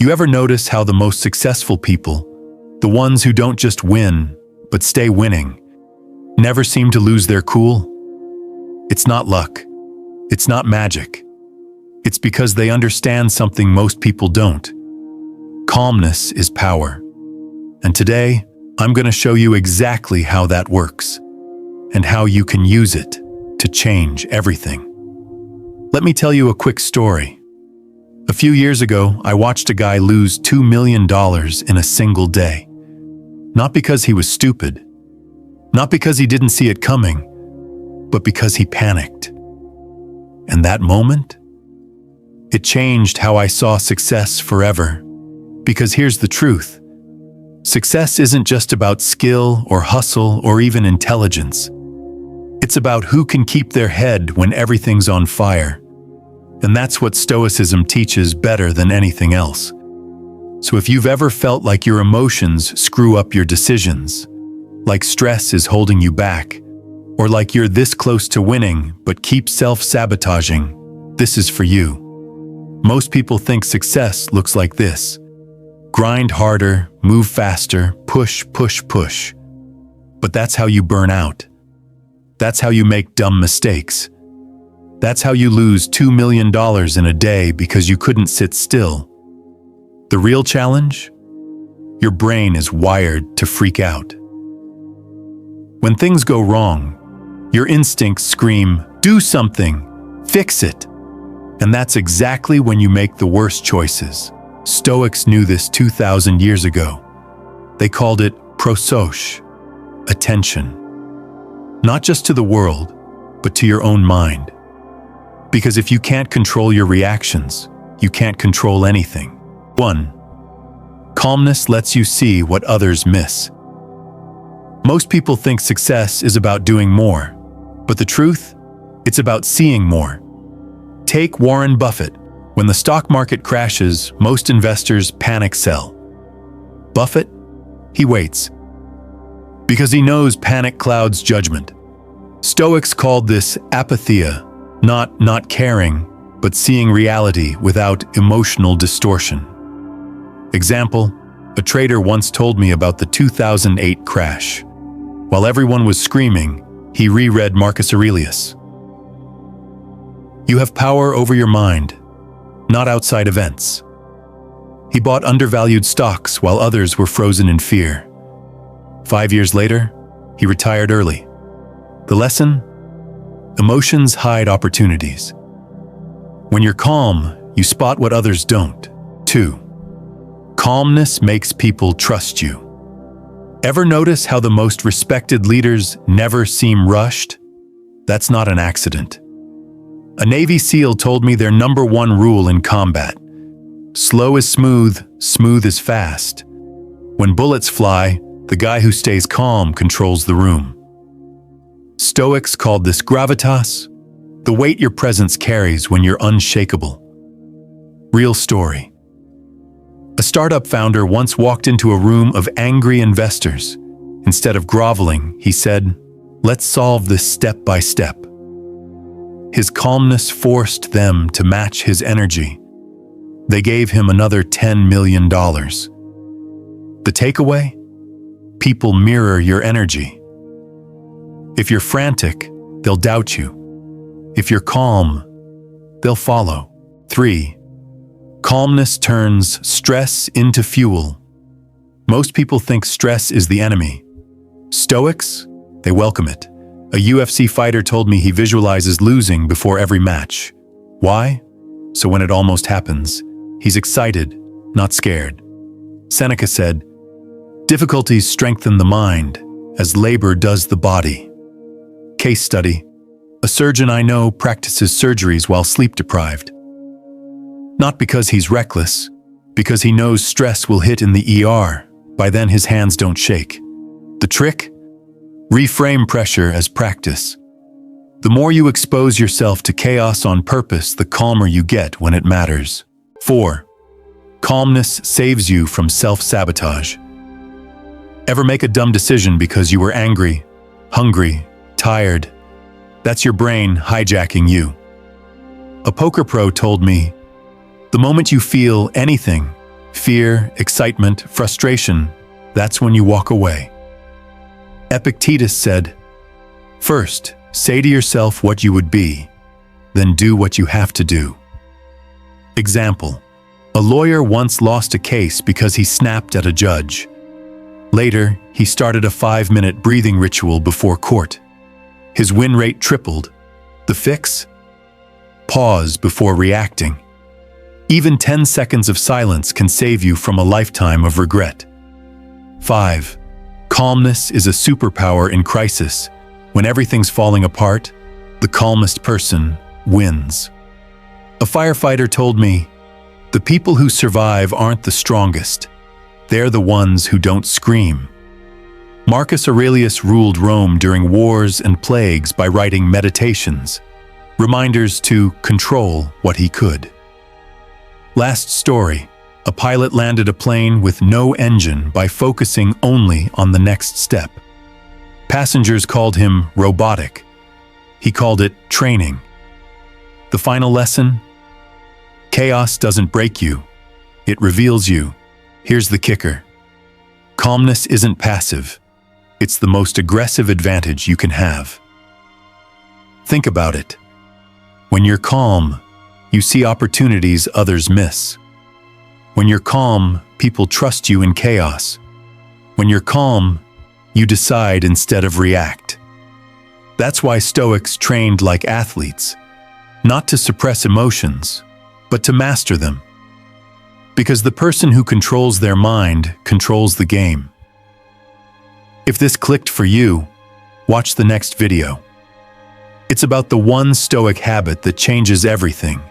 You ever notice how the most successful people, the ones who don't just win, but stay winning, never seem to lose their cool? It's not luck. It's not magic. It's because they understand something most people don't. Calmness is power. And today, I'm going to show you exactly how that works and how you can use it to change everything. Let me tell you a quick story. A few years ago, I watched a guy lose $2 million in a single day. Not because he was stupid, not because he didn't see it coming, but because he panicked. And that moment, it changed how I saw success forever. Because here's the truth. Success isn't just about skill or hustle or even intelligence. It's about who can keep their head when everything's on fire. And that's what Stoicism teaches better than anything else. So if you've ever felt like your emotions screw up your decisions, like stress is holding you back, or like you're this close to winning but keep self-sabotaging, this is for you. Most people think success looks like this. Grind harder, move faster, push, push, push. But that's how you burn out. That's how you make dumb mistakes. That's how you lose $2 million in a day because you couldn't sit still. The real challenge? Your brain is wired to freak out. When things go wrong, your instincts scream, "Do something, fix it." And that's exactly when you make the worst choices. Stoics knew this 2,000 years ago. They called it prosos, attention. Not just to the world, but to your own mind. Because if you can't control your reactions, you can't control anything. 1. Calmness lets you see what others miss. Most people think success is about doing more, but the truth? It's about seeing more. Take Warren Buffett. When the stock market crashes, most investors panic sell. Buffett? He waits. Because he knows panic clouds judgment. Stoics called this apatheia, not caring, but seeing reality without emotional distortion. Example, a trader once told me about the 2008 crash. While everyone was screaming, he reread Marcus Aurelius. You have power over your mind, not outside events. He bought undervalued stocks while others were frozen in fear. 5 years later, he retired early. The lesson? Emotions hide opportunities. When you're calm, you spot what others don't. 2. Calmness makes people trust you. Ever notice how the most respected leaders never seem rushed? That's not an accident. A Navy SEAL told me their number one rule in combat: slow is smooth, smooth is fast. When bullets fly, the guy who stays calm controls the room. Stoics called this gravitas, the weight your presence carries when you're unshakable. Real story. A startup founder once walked into a room of angry investors. Instead of groveling, he said, "Let's solve this step by step." His calmness forced them to match his energy. They gave him another $10 million. The takeaway? People mirror your energy. If you're frantic, they'll doubt you. If you're calm, they'll follow. 3. Calmness turns stress into fuel. Most people think stress is the enemy. Stoics? They welcome it. A UFC fighter told me he visualizes losing before every match. Why? So when it almost happens, he's excited, not scared. Seneca said, "Difficulties strengthen the mind, as labor does the body." Case study. A surgeon I know practices surgeries while sleep-deprived. Not because he's reckless, because he knows stress will hit in the ER. By then his hands don't shake. The trick? Reframe pressure as practice. The more you expose yourself to chaos on purpose, the calmer you get when it matters. 4. Calmness saves you from self-sabotage. Ever make a dumb decision because you were angry, hungry, tired? That's your brain hijacking you. A poker pro told me, the moment you feel anything, fear, excitement, frustration, that's when you walk away. Epictetus said, "First, say to yourself what you would be, then do what you have to do." Example: a lawyer once lost a case because he snapped at a judge. Later, he started a 5-minute breathing ritual before court. His win rate tripled. The fix? Pause before reacting. Even 10 seconds of silence can save you from a lifetime of regret. 5. Calmness is a superpower in crisis. When everything's falling apart, the calmest person wins. A firefighter told me, "The people who survive aren't the strongest. They're the ones who don't scream." Marcus Aurelius ruled Rome during wars and plagues by writing meditations, reminders to control what he could. Last story: a pilot landed a plane with no engine by focusing only on the next step. Passengers called him robotic. He called it training. The final lesson? Chaos doesn't break you. It reveals you. Here's the kicker. Calmness isn't passive. It's the most aggressive advantage you can have. Think about it. When you're calm, you see opportunities others miss. When you're calm, people trust you in chaos. When you're calm, you decide instead of react. That's why Stoics trained like athletes, not to suppress emotions, but to master them. Because the person who controls their mind controls the game. If this clicked for you, watch the next video. It's about the one Stoic habit that changes everything.